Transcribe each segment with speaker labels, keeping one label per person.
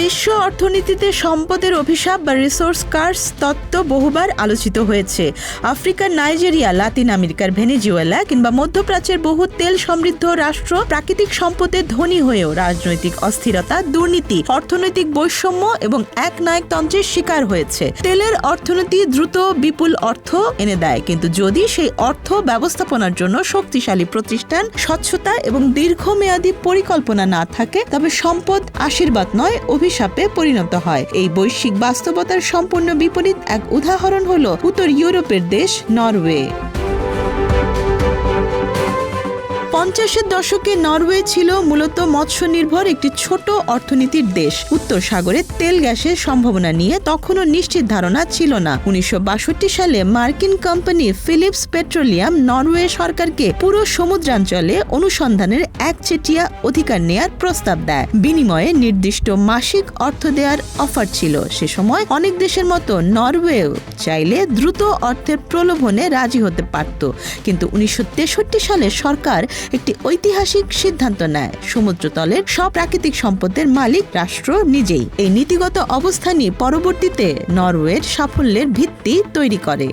Speaker 1: বিশ্ব অর্থনীতিতে সম্পদের অভিশাপ বা রিসোর্স কার্স তত্ত্ব বহুবার আলোচিত হয়েছে। আফ্রিকার নাইজেরিয়া, লাতিন আমেরিকার ভেনেজুয়েলা কিংবা মধ্যপ্রাচ্যের বহু তেল সমৃদ্ধ রাষ্ট্র প্রাকৃতিক সম্পদে ধনী হয়েও রাজনৈতিক অস্থিরতা, দুর্নীতি, অর্থনৈতিক বৈষম্য এবং একনায়কতন্ত্রের শিকার হয়েছে। তেলের অর্থনীতি দ্রুত বিপুল অর্থ এনে দেয়, কিন্তু যদি সেই অর্থ ব্যবস্থাপনার জন্য শক্তিশালী প্রতিষ্ঠান, স্বচ্ছতা এবং দীর্ঘমেয়াদী পরিকল্পনা না থাকে, তবে সম্পদ আশীর্বাদ নয়, অভিশাপে পরিণত হয়। এই বৈশ্বিক বাস্তবতার সম্পূর্ণ বিপরীত এক উদাহরণ হলো উত্তর ইউরোপের দেশ নরওয়ে। 50-এর দশকে নরওয়ে ছিল মূলত মৎস্য নির্ভর একটি ছোট অর্থনীতির দেশ। উত্তর সাগরে তেল গ্যাসের সম্ভাবনা নিয়ে তখনও নিশ্চিত ধারণা ছিল না। 1962 সালে মার্কিন কোম্পানি ফিলিপস পেট্রোলিয়াম নরওয়ে সরকারকে পুরো সমুদ্রাঞ্চলে অনুসন্ধানের একচেটিয়া অধিকার নেয়ার প্রস্তাব দেয়। বিনিময়ে নির্দিষ্ট মাসিক অর্থ দেওয়ার অফার ছিল। সে সময় অনেক দেশের মতো নরওয়েও চাইলে দ্রুত অর্থের প্রলোভনে রাজি হতে পারত, কিন্তু 1963 সালে সরকার একটি ঐতিহাসিক সিদ্ধান্ত নেয়। সমুদ্রতলের সব প্রাকৃতিক সম্পদের মালিক রাষ্ট্র নিজেই। এই নীতিগত অবস্থানই পরবর্তীতে নরওয়ের সাফল্যের ভিত্তি তৈরি করে।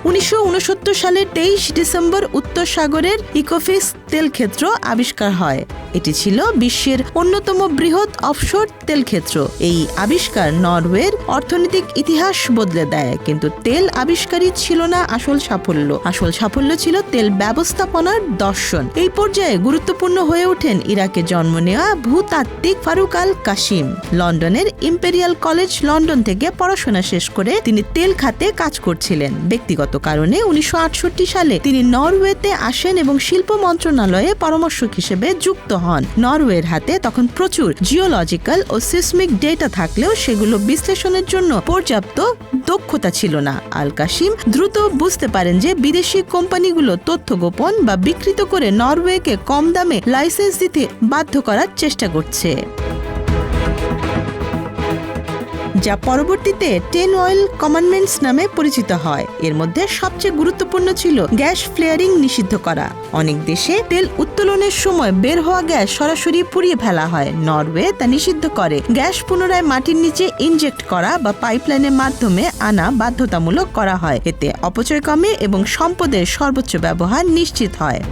Speaker 1: 1969 সালের 23 ডিসেম্বর উত্তর সাগরের ইকোফিক্স তেলক্ষেত্র আবিষ্কার হয়। এটি ছিল বিশ্বের অন্যতম বৃহৎ অফশোর তেলক্ষেত্র। এই আবিষ্কার নরওয়ের অর্থনৈতিক ইতিহাস বদলে দেয়, কিন্তু তেল আবিষ্কারই ছিল না আসল সাফল্য। আসল সাফল্য ছিল তেল ব্যবস্থাপনার দর্শন। এই পর্যায়ে গুরুত্বপূর্ণ হয়ে ওঠেন ইরাকে জন্ম নেওয়া ভূতাত্ত্বিক ফারুক আল কাসিম। লন্ডনের ইম্পেরিয়াল কলেজ লন্ডন থেকে পড়াশোনা শেষ করে তিনি তেল খাতে কাজ করছিলেন। ব্যক্তিগত কারণে 1968 সালে তিনি নরওয়েতে আসেন এবং শিল্প মন্ত্রণালয়ে পরামর্শক হিসেবে যুক্ত হন। নরওয়ের হাতে তখন প্রচুর জিওলজিক্যাল ও সিসমিক ডেটা থাকলেও সেগুলো বিশ্লেষণের জন্য পর্যাপ্ত দক্ষতা ছিল না। আল কাসিম দ্রুত বুঝতে পারেন যে বিদেশি কোম্পানিগুলো তথ্য গোপন বা বিকৃত করে নরওয়েকে কম দামে লাইসেন্স দিতে বাধ্য করার চেষ্টা করছে, যা পরবর্তীতে 10 অয়েল কমান্ডমেন্টস নামে পরিচিত হয়। এর মধ্যে সবচেয়ে গুরুত্বপূর্ণ ছিল গ্যাস ফ্লেয়ারিং নিষিদ্ধ করা। অনেক দেশে তেল উত্তোলনের সময় বের হওয়া গ্যাস সরাসরি পুড়িয়ে ফেলা হয়। নরওয়ে তা নিষিদ্ধ করে। গ্যাস পুনরায় মাটির নিচে ইনজেক্ট করা বা পাইপলাইনের মাধ্যমে আনা বাধ্যতামূলক করা হয়। এতে অপচয় কমে এবং সম্পদের সর্বোচ্চ ব্যবহার নিশ্চিত হয়।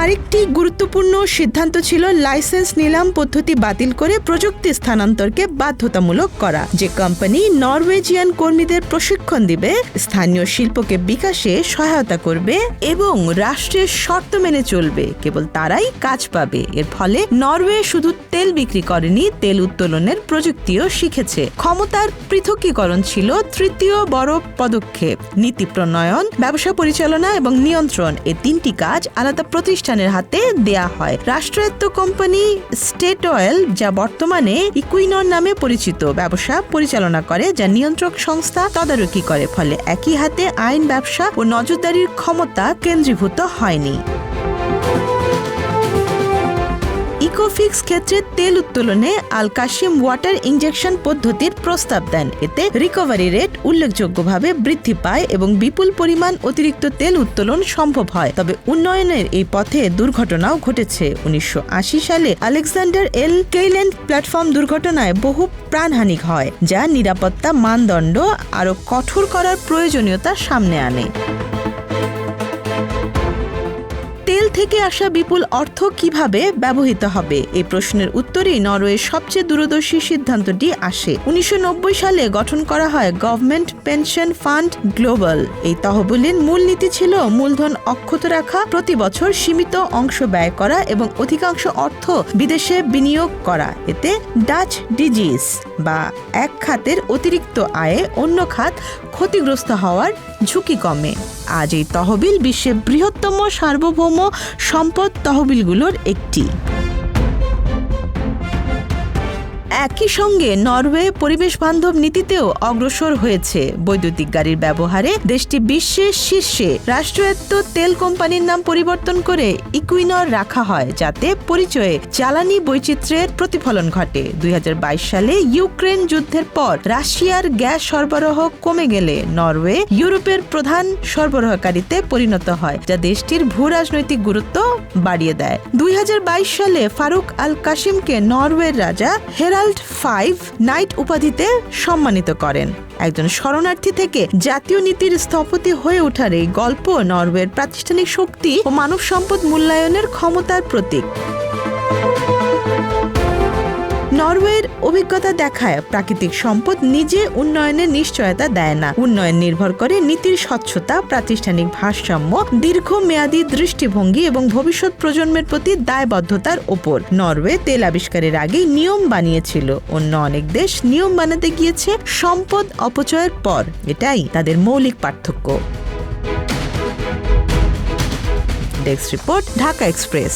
Speaker 1: আরেকটি গুরুত্বপূর্ণ সিদ্ধান্ত ছিল লাইসেন্স নিলাম পদ্ধতি বাতিল করে প্রযুক্তি স্থানান্তরকে বাধ্যতামূলক করা। যে কোম্পানি নরওয়েজিয়ান কর্মীদের প্রশিক্ষণ দিবে, স্থানীয় শিল্পকে বিকাশে সহায়তা করবে এবং রাষ্ট্রের শর্ত মেনে চলবে, কেবল তারাই কাজ পাবে। এর ফলে নরওয়ে শুধু তেল বিক্রি করেনি, তেল উত্তোলনের প্রযুক্তিও শিখেছে। ক্ষমতার পৃথকীকরণ ছিল তৃতীয় বড় পদক্ষেপ। নীতি প্রণয়ন, ব্যবসা পরিচালনা এবং নিয়ন্ত্রণ, এই তিনটি কাজ আলাদা প্রতিষ্ঠানের হাতে দেয়া হয়। রাষ্ট্রায়ত্ত কোম্পানি স্টেট অয়েল, যা বর্তমানে ইকুইনর নামে পরিচিত, ব্যবসা পরিচালনা করে, যা নিয়ন্ত্রক সংস্থা তদারকি করে। ফলে একই হাতে আইন, ব্যবসা ও নজরদারির ক্ষমতা কেন্দ্রীভূত হয়নি। ইকোফিক্স ক্ষেত্রে তেল উত্তোলনে আল কাসিম ওয়াটার ইনজেকশন পদ্ধতির প্রস্তাব দেন। এতে রিকভারি রেট উল্লেখযোগ্যভাবে বৃদ্ধি পায় এবং বিপুল পরিমাণ অতিরিক্ত তেল উত্তোলন সম্ভব হয়। তবে উন্নয়নের এই পথে দুর্ঘটনাও ঘটেছে। 1980 সালে আলেকজান্ডার এল কেইল্যান্ড প্ল্যাটফর্ম দুর্ঘটনায় বহু প্রাণহানি হয়, যা নিরাপত্তা মানদণ্ড আরও কঠোর করার প্রয়োজনীয়তা সামনে আনে। তেল থেকে আসা বিপুল অর্থ কিভাবে ব্যবহৃত হবে, এই প্রশ্নের উত্তরেই নরওয়ের সবচেয়ে দূরদর্শী সিদ্ধান্তটি আসে। 1990 সালে গঠন করা হয় গভর্নমেন্ট পেনশন ফান্ড গ্লোবাল। এই তহবিলের মূলনীতি ছিল মূলধন অক্ষত রাখা, প্রতি বছর সীমিত অংশ ব্যয় করা এবং অধিকাংশ অর্থ বিদেশে বিনিয়োগ করা। এতে ডাচ ডিজিস বা এক খাতের অতিরিক্ত আয়ে অন্য খাত ক্ষতিগ্রস্ত হওয়ার ঝুঁকি কমে। আজ এই তহবিল বিশ্বের বৃহত্তম সার্বভৌম সম্পদ তহবিলগুলোর একটি। একই সঙ্গে নরওয়ে পরিবেশ বান্ধব নীতিতেও অগ্রসর হয়েছে। বৈদ্যুতিক গাড়ির ব্যবহারে দেশটি বিশ্বের শীর্ষে। রাষ্ট্রায়ত্ত তেল কোম্পানির নাম পরিবর্তন করে ইকুইনর রাখা হয়, যাতে পরিচয়ে জ্বালানি বৈচিত্র্যের প্রতিফলন ঘটে। 2022 সালে ইউক্রেন যুদ্ধের পর রাশিয়ার গ্যাস সরবরাহ কমে গেলে নরওয়ে ইউরোপের প্রধান সরবরাহকারীতে পরিণত হয়, যা দেশটির ভূরাজনৈতিক গুরুত্ব বাড়িয়ে দেয়। 2022 সালে ফারুক আল কাসিমকে নরওয়ের রাজা হেরাল্ড 5 নাইট উপাধিতে সম্মানিত করেন। একজন শরণার্থী থেকে জাতীয় নীতির স্থপতি হয়ে ওঠার এই গল্প নরওয়ের প্রাতিষ্ঠানিক শক্তি ও মানব সম্পদ মূল্যায়নের ক্ষমতার প্রতীক। নরওয়ের অভিজ্ঞতা দেখায় প্রাকৃতিক সম্পদ নিজে উন্নয়নের নিশ্চয়তা দেয় না। উন্নয়ন নির্ভর করে নীতির স্বচ্ছতা, প্রাতিষ্ঠানিক ভারসাম্য, দীর্ঘমেয়াদী দৃষ্টিভঙ্গি এবং ভবিষ্যৎ প্রজন্মের প্রতি দায়বদ্ধতার উপর। নরওয়ে তেল আবিষ্কারের আগেই নিয়ম বানিয়েছিল, অন্য অনেক দেশ নিয়ম বানাতে গিয়েছে সম্পদ অপচয়ের পর। এটাই তাদের মৌলিক পার্থক্য। Desk report, Dhaka express.